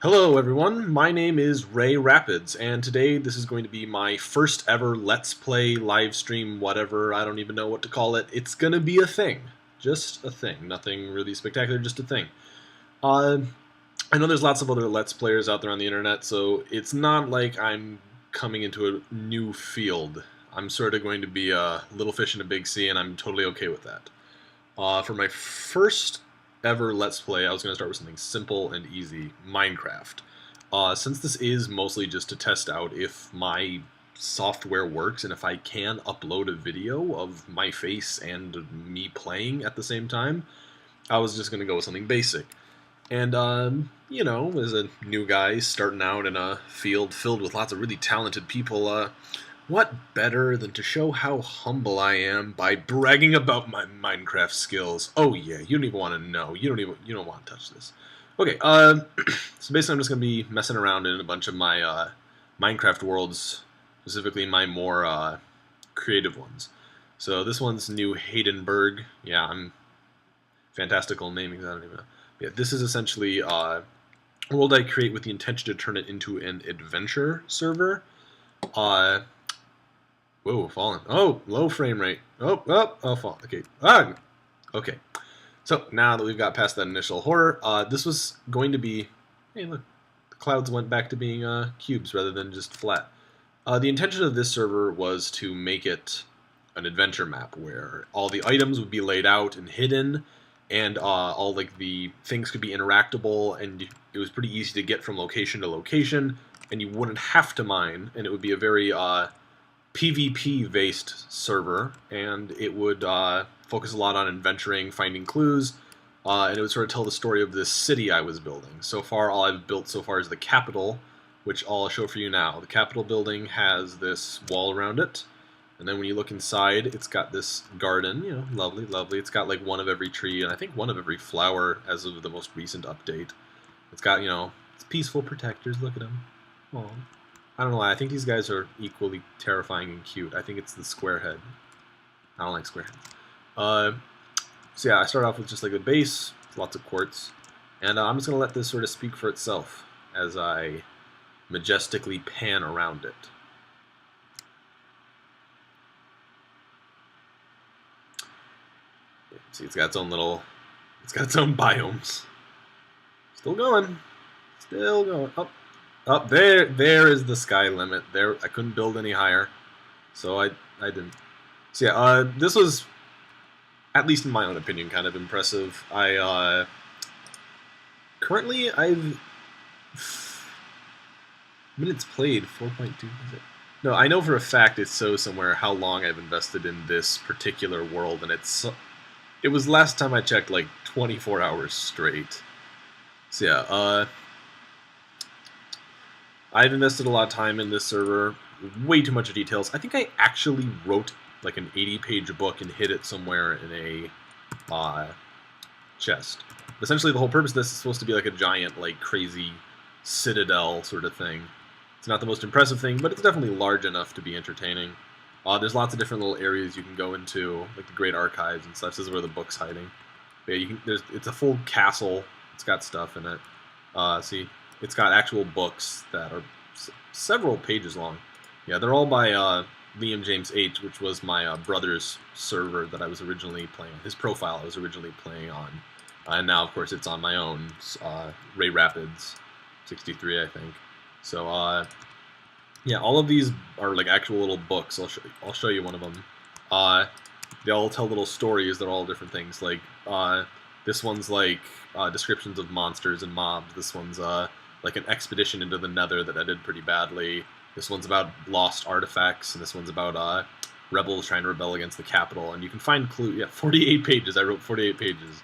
Hello everyone, my name is Ray Rapids, and today this is going to be my first ever Let's Play, live stream, whatever, I don't even know what to call it. It's gonna be a thing. Just a thing. Nothing really spectacular, just a thing. Uh, I know there's lots of other Let's Players out there on the internet, so it's not like I'm coming into a new field. I'm sort of going to be a little fish in a big sea, and I'm totally okay with that. For my first ever Let's Play, I was going to start with something simple and easy, Minecraft. Since this is mostly just to test out if my software works and if I can upload a video of my face and me playing at the same time, I was just going to go with something basic. And, as a new guy starting out in a field filled with lots of really talented people, what better than to show how humble I am by bragging about my Minecraft skills? Oh yeah, you don't even want to know. You don't want to touch this. Okay, so basically I'm just gonna be messing around in a bunch of my Minecraft worlds, specifically my more creative ones. So this one's New Haydenburg. Yeah, I'm fantastical naming. I don't even know. Yeah, this is essentially a world I create with the intention to turn it into an adventure server. Uh, Whoa, fallen. Oh, low frame rate. Oh, fall. Okay. Okay. So now that we've got past that initial horror, this was going to be. Hey, look, the clouds went back to being cubes rather than just flat. The intention of this server was to make it an adventure map where all the items would be laid out and hidden, and all like the things could be interactable, and it was pretty easy to get from location to location, and you wouldn't have to mine, and it would be a very PvP-based server, and it would focus a lot on adventuring, finding clues, and it would sort of tell the story of this city I was building. So far, all I've built so far is the Capitol, which I'll show for you now. The Capitol building has this wall around it, and then when you look inside, it's got this garden, lovely, lovely. It's got like one of every tree, and I think one of every flower as of the most recent update. It's got, it's peaceful protectors, look at them. Aww. I don't know why. I think these guys are equally terrifying and cute. I think it's the square head. I don't like square heads. So yeah, I start off with just like a base, lots of quartz, and I'm just going to let this sort of speak for itself as I majestically pan around it. See, it's got its own biomes. Still going. Still going. Up. Up there is the sky limit. There, I couldn't build any higher, so I didn't. So yeah, this was, at least in my own opinion, kind of impressive. Currently I've minutes played 4.2. Is it? No, I know for a fact it shows somewhere how long I've invested in this particular world, and it was last time I checked like 24 hours straight. So yeah, I've invested a lot of time in this server, way too much details. I think I actually wrote like an 80-page book and hid it somewhere in a chest. Essentially, the whole purpose of this is supposed to be like a giant, like crazy citadel sort of thing. It's not the most impressive thing, but it's definitely large enough to be entertaining. There's lots of different little areas you can go into, like the Great Archives and such. This is where the book's hiding. But yeah, it's a full castle. It's got stuff in it. See, it's got actual books that are several pages long. Yeah, they're all by Liam James H, which was my brother's server that I was originally playing on. His profile I was originally playing on. And now, of course, it's on my own, Ray Rapids 63, I think. So, yeah, all of these are like actual little books. I'll show you one of them. They all tell little stories. They're all different things. Like, this one's like descriptions of monsters and mobs. This one's like an expedition into the Nether that ended pretty badly. This one's about lost artifacts, and this one's about rebels trying to rebel against the Capitol. And you can find clues. Yeah, 48 pages. I wrote 48 pages.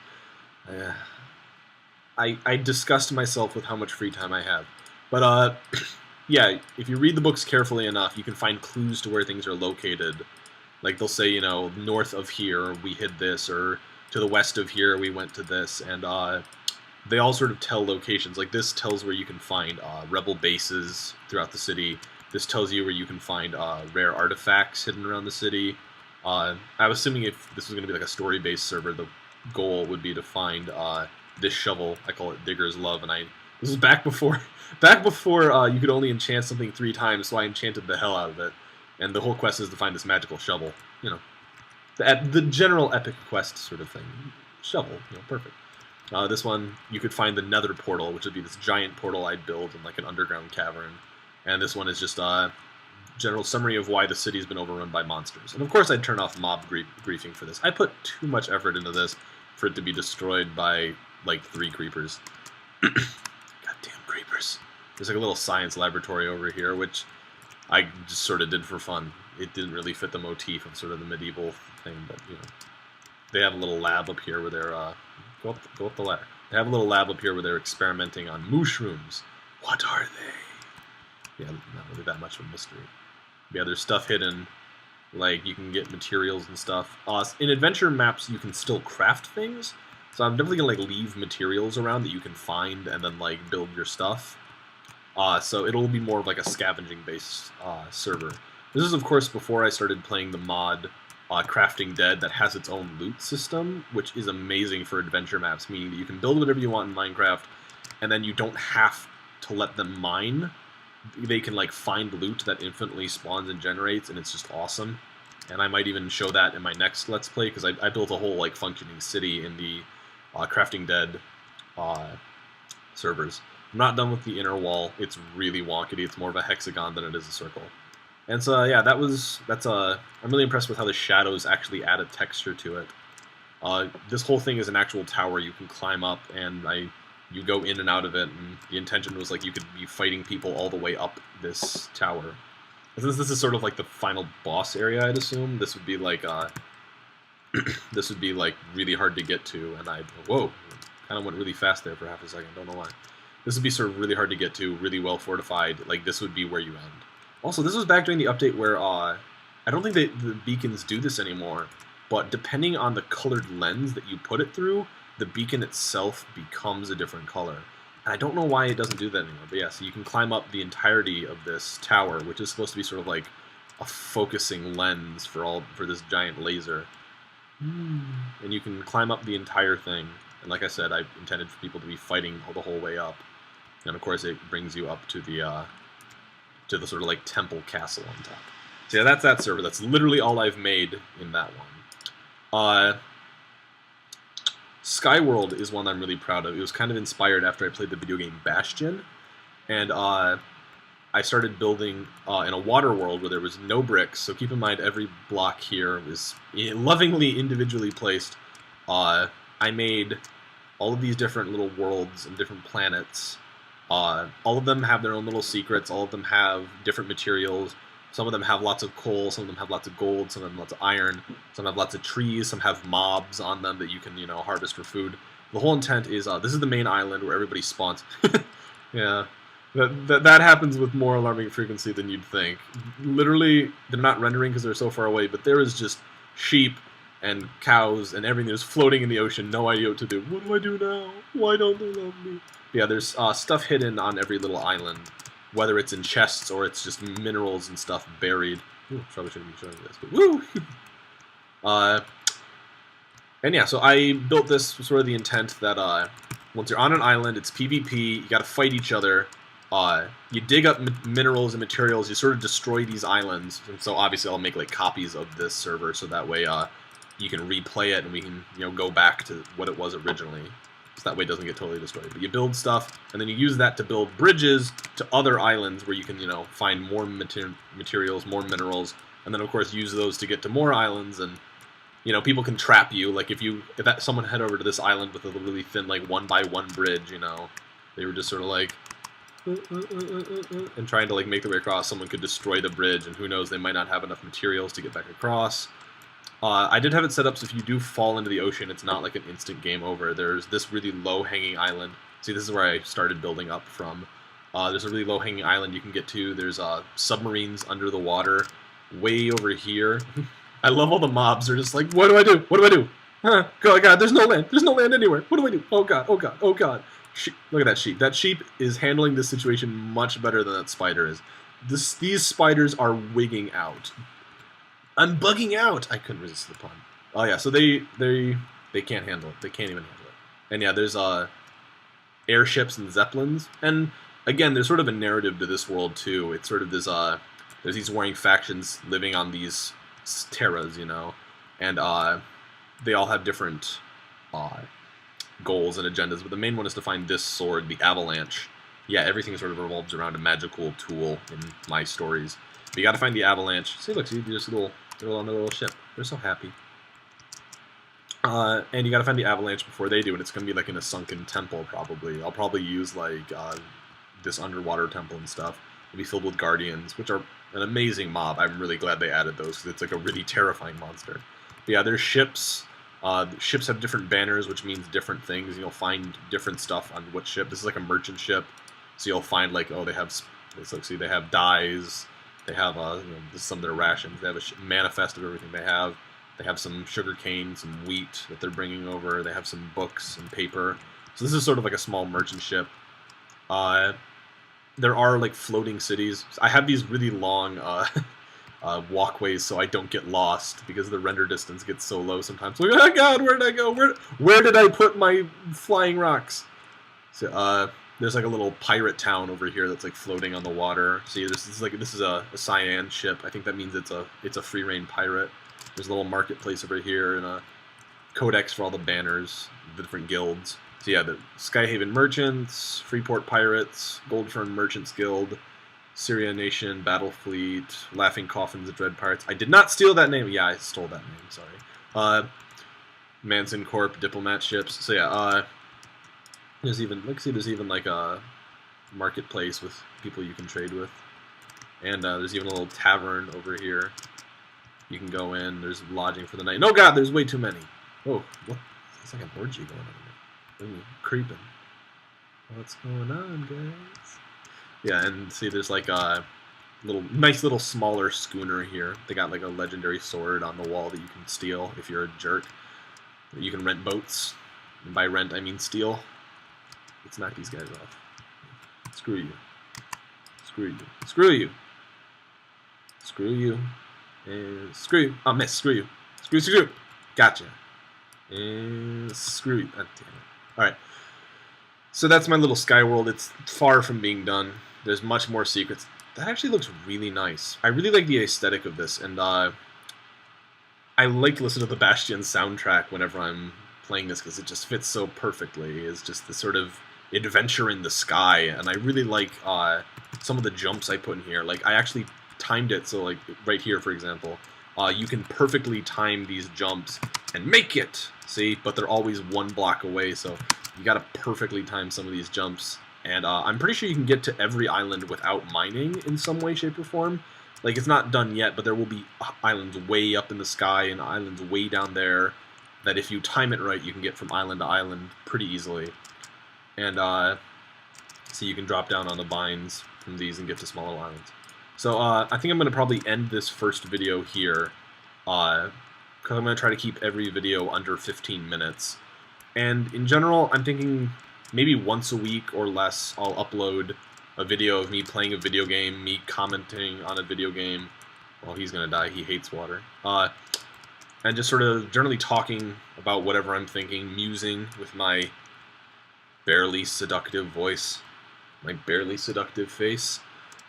I disgust myself with how much free time I have. But yeah, if you read the books carefully enough, you can find clues to where things are located. Like they'll say, north of here we hid this, or to the west of here we went to this, and they all sort of tell locations. Like this tells where you can find rebel bases throughout the city. This tells you where you can find rare artifacts hidden around the city. I was assuming if this was going to be like a story-based server, the goal would be to find this shovel. I call it Digger's Love, and I This was back before, back before you could only enchant something 3 times, so I enchanted the hell out of it. And the whole quest is to find this magical shovel. You know, the general epic quest sort of thing. Shovel, perfect. This one, you could find the Nether portal, which would be this giant portal I'd build in like an underground cavern. And this one is just a general summary of why the city's been overrun by monsters. And of course I'd turn off mob griefing for this. I put too much effort into this for it to be destroyed by like 3 creepers. Goddamn creepers. There's like a little science laboratory over here, which I just sort of did for fun. It didn't really fit the motif of sort of the medieval thing, but they have a little lab up here where they're go up the ladder. They have a little lab up here where they're experimenting on mushrooms. What are they? Yeah, not really that much of a mystery. Yeah, there's stuff hidden. Like, you can get materials and stuff. In adventure maps, you can still craft things. So I'm definitely going to, like, leave materials around that you can find and then, like, build your stuff. So it'll be more of, like, a scavenging-based server. This is, of course, before I started playing the mod Crafting Dead that has its own loot system, which is amazing for adventure maps, meaning that you can build whatever you want in Minecraft, and then you don't have to let them mine. They can like find loot that infinitely spawns and generates, and it's just awesome. And I might even show that in my next Let's Play, because I built a whole like functioning city in the Crafting Dead servers. I'm not done with the inner wall. It's really wonkety. It's more of a hexagon than it is a circle. And so yeah, I'm really impressed with how the shadows actually add a texture to it. This whole thing is an actual tower you can climb up, and you go in and out of it, and the intention was like you could be fighting people all the way up this tower. Since this is sort of like the final boss area, I'd assume this would be like this would be like really hard to get to, and whoa, kind of went really fast there for half a second. Don't know why. This would be sort of really hard to get to, really well fortified. Like this would be where you end. Also, this was back during the update where I don't think the beacons do this anymore, but depending on the colored lens that you put it through, the beacon itself becomes a different color. And I don't know why it doesn't do that anymore, but yeah, so you can climb up the entirety of this tower, which is supposed to be sort of like a focusing lens for this giant laser. And you can climb up the entire thing. And like I said, I intended for people to be fighting the whole way up. And of course it brings you up to the sort of like temple castle on top. So yeah, that's that server. That's literally all I've made in that one. Skyworld is one I'm really proud of. It was kind of inspired after I played the video game Bastion, and I started building in a water world where there was no bricks. So keep in mind, every block here was lovingly individually placed. I made all of these different little worlds and different planets. All of them have their own little secrets. All of them have different materials. Some of them have lots of coal, some of them have lots of gold, some of them lots of iron, some have lots of trees, some have mobs on them that you can, harvest for food. The whole intent is, this is the main island where everybody spawns. Yeah, that happens with more alarming frequency than you'd think. Literally, they're not rendering because they're so far away, but there is just sheep and cows and everything that's floating in the ocean, no idea what to do. What do I do now? Why don't they love me? But yeah, there's stuff hidden on every little island. Whether it's in chests or it's just minerals and stuff buried. Ooh, probably shouldn't be showing this, but woo! And yeah, so I built this with sort of the intent that once you're on an island, it's PvP, you gotta fight each other, you dig up minerals and materials, you sort of destroy these islands, and so obviously I'll make like copies of this server so that way you can replay it and we can go back to what it was originally. So that way it doesn't get totally destroyed. But you build stuff, and then you use that to build bridges to other islands where you can, find more materials, more minerals, and then of course use those to get to more islands. And people can trap you. Like if someone head over to this island with a really thin, like 1x1 bridge, they were just sort of like and trying to like make their way across. Someone could destroy the bridge, and who knows, they might not have enough materials to get back across. I did have it set up so if you do fall into the ocean, it's not like an instant game over. There's this really low-hanging island. See, this is where I started building up from. There's a really low-hanging island you can get to. There's submarines under the water way over here. I love all the mobs. They're just like, what do I do? What do I do? Huh? God, there's no land. There's no land anywhere. What do I do? Oh, God, oh, God, oh, God. Look at that sheep. That sheep is handling this situation much better than that spider is. These spiders are wigging out. I'm bugging out. I couldn't resist the pun. Oh yeah, so they can't handle it. They can't even handle it. And yeah, there's airships and zeppelins. And again, there's sort of a narrative to this world too. It's sort of this there's these warring factions living on these terras, you know, and they all have different goals and agendas. But the main one is to find this sword, the Avalanche. Yeah, everything sort of revolves around a magical tool in my stories. But you got to find the Avalanche. See, look, see, they're on a little ship. They're so happy. And you got to find the Avalanche before they do, and it's going to be like in a sunken temple, probably. I'll probably use like this underwater temple and stuff. It'll be filled with guardians, which are an amazing mob. I'm really glad they added those because it's like a really terrifying monster. But yeah, there's ships. Ships have different banners, which means different things. You'll find different stuff on what ship. This is like a merchant ship, so you'll find like, oh, they have, like, see, they have dyes. They have this is some of their rations. They have a manifest of everything they have. They have some sugar cane, some wheat that they're bringing over. They have some books and paper. So this is sort of like a small merchant ship. There are like floating cities. I have these really long walkways so I don't get lost because the render distance gets so low sometimes. Like, oh god, where did I go? Where did I put my flying rocks? So there's like a little pirate town over here that's like floating on the water. See, this is a cyan ship. I think that means it's a free reign pirate. There's a little marketplace over here and a codex for all the banners, the different guilds. So yeah, the Skyhaven Merchants, Freeport Pirates, Goldfern Merchants Guild, Syria Nation, Battle Fleet, Laughing Coffins, Dread Pirates. I did not steal that name. Yeah, I stole that name. Sorry. Manson Corp, Diplomat Ships. So yeah, there's even like a marketplace with people you can trade with, and there's even a little tavern over here. You can go in. There's lodging for the night. No, God, there's way too many. Oh, what? It's like an orgy going on. Ooh, creeping. What's going on, guys? Yeah, and see, there's like a nice little smaller schooner here. They got like a legendary sword on the wall that you can steal if you're a jerk. You can rent boats. And by rent, I mean steal. Let's knock these guys off. Screw you. Screw you. Screw you. Screw you. And screw you. Oh, miss. Screw you. Screw, screw. Gotcha. And screw you. Oh, damn it. Alright. So that's my little sky world. It's far from being done. There's much more secrets. That actually looks really nice. I really like the aesthetic of this, and I like to listen to the Bastion soundtrack whenever I'm playing this because it just fits so perfectly. It's just the sort of adventure in the sky, and I really like some of the jumps I put in here. Like, I actually timed it, so like right here, for example, you can perfectly time these jumps and make it, see? But they're always one block away, so you gotta perfectly time some of these jumps. And I'm pretty sure you can get to every island without mining in some way, shape, or form. Like, it's not done yet, but there will be islands way up in the sky and islands way down there that if you time it right, you can get from island to island pretty easily. And so you can drop down on the vines from these and get to smaller islands. So I think I'm going to probably end this first video here, because I'm going to try to keep every video under 15 minutes. And in general, I'm thinking maybe once a week or less I'll upload a video of me playing a video game, me commenting on a video game. Well, he's going to die. He hates water. And just sort of generally talking about whatever I'm thinking, musing with my barely seductive voice, my barely seductive face,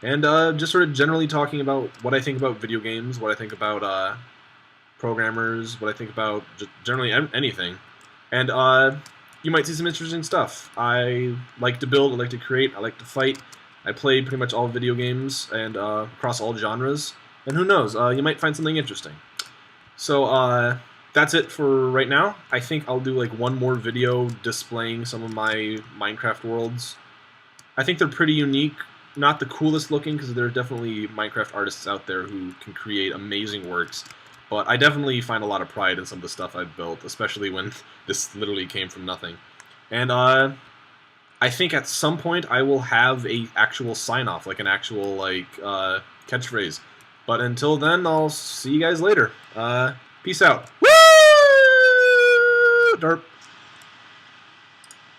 and just sort of generally talking about what I think about video games, what I think about programmers, what I think about just generally anything. And you might see some interesting stuff. I like to build, I like to create, I like to fight. I play pretty much all video games and across all genres. And who knows, you might find something interesting. So that's it for right now. I think I'll do like one more video displaying some of my Minecraft worlds. I think they're pretty unique. Not the coolest looking, because there are definitely Minecraft artists out there who can create amazing works. But I definitely find a lot of pride in some of the stuff I've built, especially when this literally came from nothing. And I think at some point I will have a actual sign-off, like an actual like catchphrase. But until then, I'll see you guys later. Peace out. Woo! Derp.